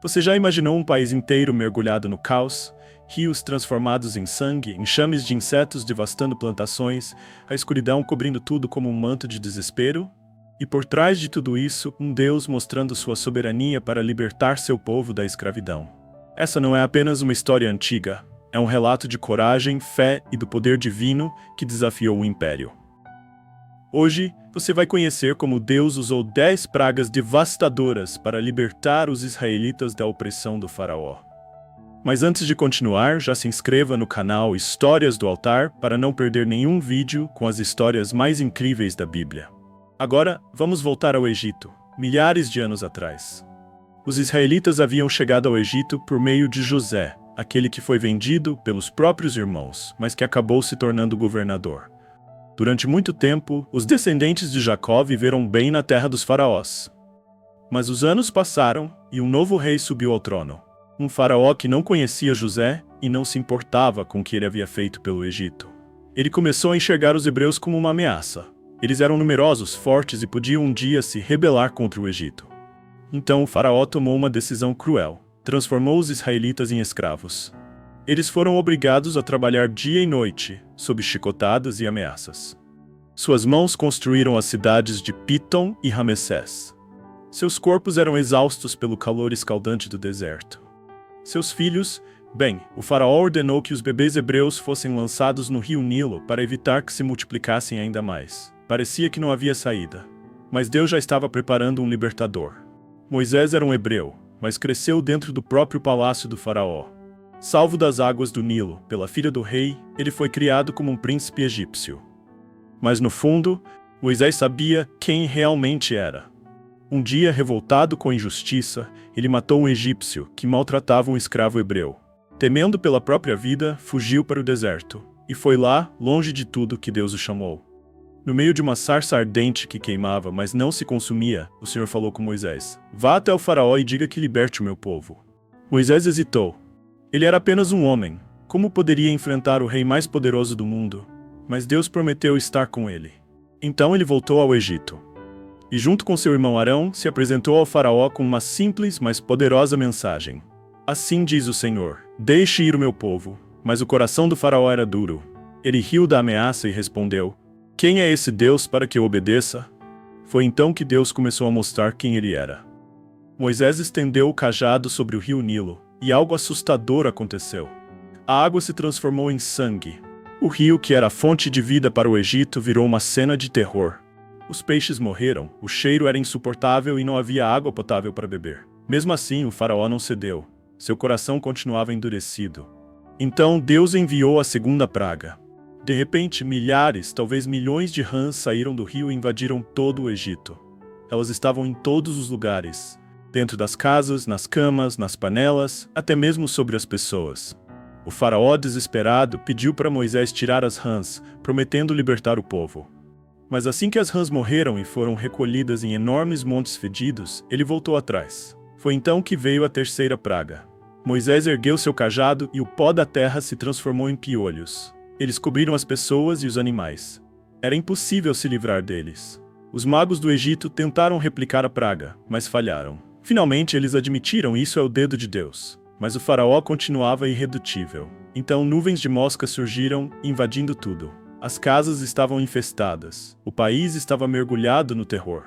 Você já imaginou um país inteiro mergulhado no caos? Rios transformados em sangue, enxames de insetos devastando plantações, a escuridão cobrindo tudo como um manto de desespero? E por trás de tudo isso, um Deus mostrando sua soberania para libertar seu povo da escravidão. Essa não é apenas uma história antiga, é um relato de coragem, fé e do poder divino que desafiou o império. Hoje, você vai conhecer como Deus usou 10 pragas devastadoras para libertar os israelitas da opressão do faraó. Mas antes de continuar, já se inscreva no canal Histórias do Altar para não perder nenhum vídeo com as histórias mais incríveis da Bíblia. Agora, vamos voltar ao Egito, milhares de anos atrás. Os israelitas haviam chegado ao Egito por meio de José, aquele que foi vendido pelos próprios irmãos, mas que acabou se tornando governador. Durante muito tempo, os descendentes de Jacó viveram bem na terra dos faraós. Mas os anos passaram e um novo rei subiu ao trono. Um faraó que não conhecia José e não se importava com o que ele havia feito pelo Egito. Ele começou a enxergar os hebreus como uma ameaça. Eles eram numerosos, fortes e podiam um dia se rebelar contra o Egito. Então o faraó tomou uma decisão cruel. Transformou os israelitas em escravos. Eles foram obrigados a trabalhar dia e noite, sob chicotadas e ameaças. Suas mãos construíram as cidades de Pitom e Ramessés. Seus corpos eram exaustos pelo calor escaldante do deserto. Seus filhos, o faraó ordenou que os bebês hebreus fossem lançados no rio Nilo para evitar que se multiplicassem ainda mais. Parecia que não havia saída. Mas Deus já estava preparando um libertador. Moisés era um hebreu, mas cresceu dentro do próprio palácio do faraó. Salvo das águas do Nilo, pela filha do rei, ele foi criado como um príncipe egípcio. Mas no fundo, Moisés sabia quem realmente era. Um dia, revoltado com a injustiça, ele matou um egípcio que maltratava um escravo hebreu. Temendo pela própria vida, fugiu para o deserto, e foi lá, longe de tudo, que Deus o chamou. No meio de uma sarça ardente que queimava, mas não se consumia, o Senhor falou com Moisés: "Vá até o faraó e diga que liberte o meu povo." Moisés hesitou. Ele era apenas um homem. Como poderia enfrentar o rei mais poderoso do mundo? Mas Deus prometeu estar com ele. Então ele voltou ao Egito. E junto com seu irmão Arão, se apresentou ao faraó com uma simples, mas poderosa mensagem. Assim diz o Senhor: "Deixe ir o meu povo." Mas o coração do faraó era duro. Ele riu da ameaça e respondeu: "Quem é esse Deus para que eu obedeça?" Foi então que Deus começou a mostrar quem ele era. Moisés estendeu o cajado sobre o rio Nilo, e algo assustador aconteceu. A água se transformou em sangue. O rio, que era a fonte de vida para o Egito, virou uma cena de terror. Os peixes morreram, o cheiro era insuportável e não havia água potável para beber. Mesmo assim, o faraó não cedeu. Seu coração continuava endurecido. Então Deus enviou a segunda praga. De repente, milhares, talvez milhões de rãs saíram do rio e invadiram todo o Egito. Elas estavam em todos os lugares. Dentro das casas, nas camas, nas panelas, até mesmo sobre as pessoas. O faraó, desesperado, pediu para Moisés tirar as rãs, prometendo libertar o povo. Mas assim que as rãs morreram e foram recolhidas em enormes montes fedidos, ele voltou atrás. Foi então que veio a terceira praga. Moisés ergueu seu cajado e o pó da terra se transformou em piolhos. Eles cobriram as pessoas e os animais. Era impossível se livrar deles. Os magos do Egito tentaram replicar a praga, mas falharam. Finalmente eles admitiram: isso é o dedo de Deus. Mas o faraó continuava irredutível. Então nuvens de moscas surgiram, invadindo tudo. As casas estavam infestadas. O país estava mergulhado no terror.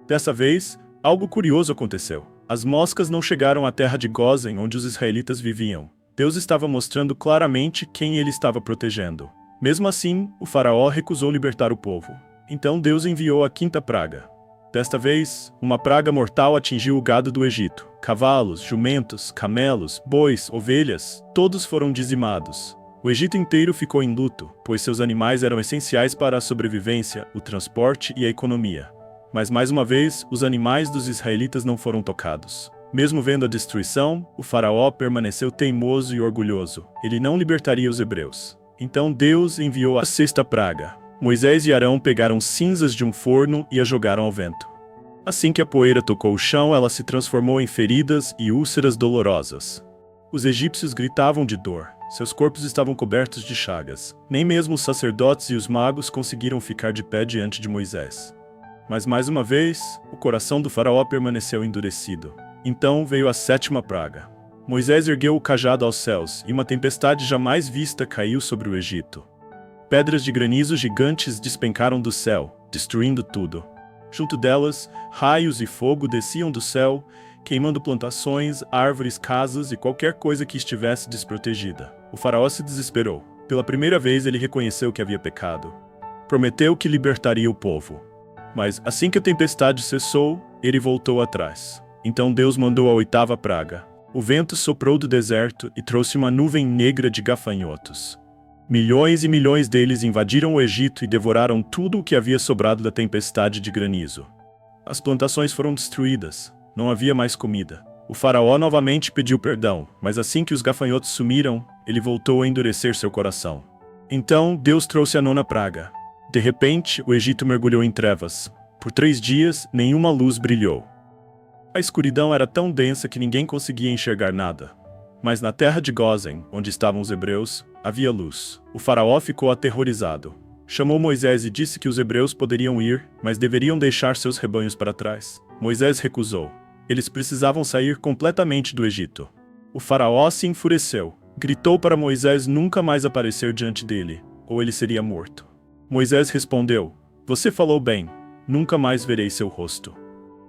Dessa vez, algo curioso aconteceu. As moscas não chegaram à terra de Gósen, onde os israelitas viviam. Deus estava mostrando claramente quem ele estava protegendo. Mesmo assim, o faraó recusou libertar o povo. Então Deus enviou a quinta praga. Desta vez, uma praga mortal atingiu o gado do Egito. Cavalos, jumentos, camelos, bois, ovelhas, todos foram dizimados. O Egito inteiro ficou em luto, pois seus animais eram essenciais para a sobrevivência, o transporte e a economia. Mas mais uma vez, os animais dos israelitas não foram tocados. Mesmo vendo a destruição, o faraó permaneceu teimoso e orgulhoso. Ele não libertaria os hebreus. Então Deus enviou a sexta praga. Moisés e Arão pegaram cinzas de um forno e as jogaram ao vento. Assim que a poeira tocou o chão, ela se transformou em feridas e úlceras dolorosas. Os egípcios gritavam de dor. Seus corpos estavam cobertos de chagas. Nem mesmo os sacerdotes e os magos conseguiram ficar de pé diante de Moisés. Mas mais uma vez, o coração do faraó permaneceu endurecido. Então veio a 7ª praga. Moisés ergueu o cajado aos céus, e uma tempestade jamais vista caiu sobre o Egito. Pedras de granizo gigantes despencaram do céu, destruindo tudo. Junto delas, raios e fogo desciam do céu, queimando plantações, árvores, casas e qualquer coisa que estivesse desprotegida. O faraó se desesperou. Pela primeira vez ele reconheceu que havia pecado. Prometeu que libertaria o povo. Mas assim que a tempestade cessou, ele voltou atrás. Então Deus mandou a 8ª praga. O vento soprou do deserto e trouxe uma nuvem negra de gafanhotos. Milhões e milhões deles invadiram o Egito e devoraram tudo o que havia sobrado da tempestade de granizo. As plantações foram destruídas. Não havia mais comida. O faraó novamente pediu perdão, mas assim que os gafanhotos sumiram, ele voltou a endurecer seu coração. Então Deus trouxe a 9ª praga. De repente, o Egito mergulhou em trevas. Por 3 dias, nenhuma luz brilhou. A escuridão era tão densa que ninguém conseguia enxergar nada. Mas na terra de Gósen, onde estavam os hebreus, havia luz. O faraó ficou aterrorizado. Chamou Moisés e disse que os hebreus poderiam ir, mas deveriam deixar seus rebanhos para trás. Moisés recusou. Eles precisavam sair completamente do Egito. O faraó se enfureceu. Gritou para Moisés nunca mais aparecer diante dele, ou ele seria morto. Moisés respondeu: "Você falou bem, nunca mais verei seu rosto."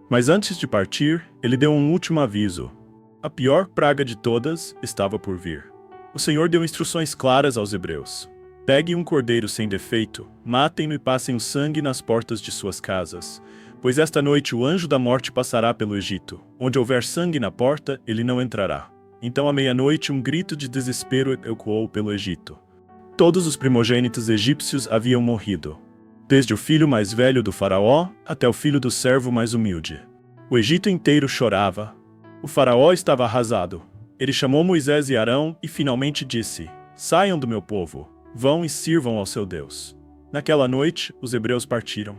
Mas antes de partir, ele deu um último aviso. A pior praga de todas estava por vir. O Senhor deu instruções claras aos hebreus. Peguem um cordeiro sem defeito, matem-no e passem o sangue nas portas de suas casas, pois esta noite o anjo da morte passará pelo Egito. Onde houver sangue na porta, ele não entrará. Então à meia-noite um grito de desespero ecoou pelo Egito. Todos os primogênitos egípcios haviam morrido, desde o filho mais velho do faraó até o filho do servo mais humilde. O Egito inteiro chorava. O faraó estava arrasado. Ele chamou Moisés e Arão e finalmente disse: "Saiam do meu povo, vão e sirvam ao seu Deus." Naquela noite, os hebreus partiram.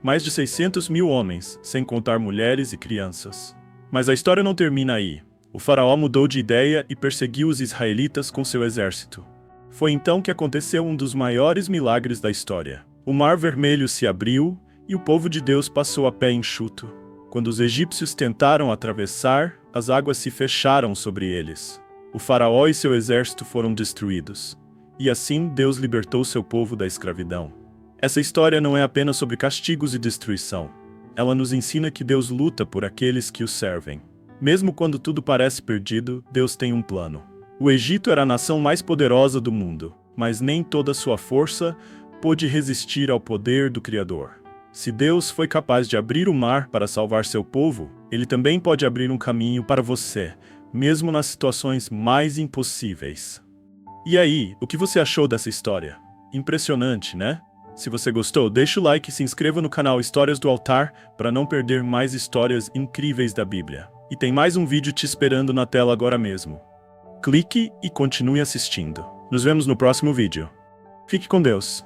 Mais de 600.000 homens, sem contar mulheres e crianças. Mas a história não termina aí. O faraó mudou de ideia e perseguiu os israelitas com seu exército. Foi então que aconteceu um dos maiores milagres da história. O Mar Vermelho se abriu e o povo de Deus passou a pé enxuto. Quando os egípcios tentaram atravessar, as águas se fecharam sobre eles. O faraó e seu exército foram destruídos. E assim Deus libertou seu povo da escravidão. Essa história não é apenas sobre castigos e destruição. Ela nos ensina que Deus luta por aqueles que o servem. Mesmo quando tudo parece perdido, Deus tem um plano. O Egito era a nação mais poderosa do mundo, mas nem toda sua força pôde resistir ao poder do Criador. Se Deus foi capaz de abrir o mar para salvar seu povo, Ele também pode abrir um caminho para você, mesmo nas situações mais impossíveis. E aí, o que você achou dessa história? Impressionante, né? Se você gostou, deixa o like e se inscreva no canal Histórias do Altar para não perder mais histórias incríveis da Bíblia. E tem mais um vídeo te esperando na tela agora mesmo. Clique e continue assistindo. Nos vemos no próximo vídeo. Fique com Deus.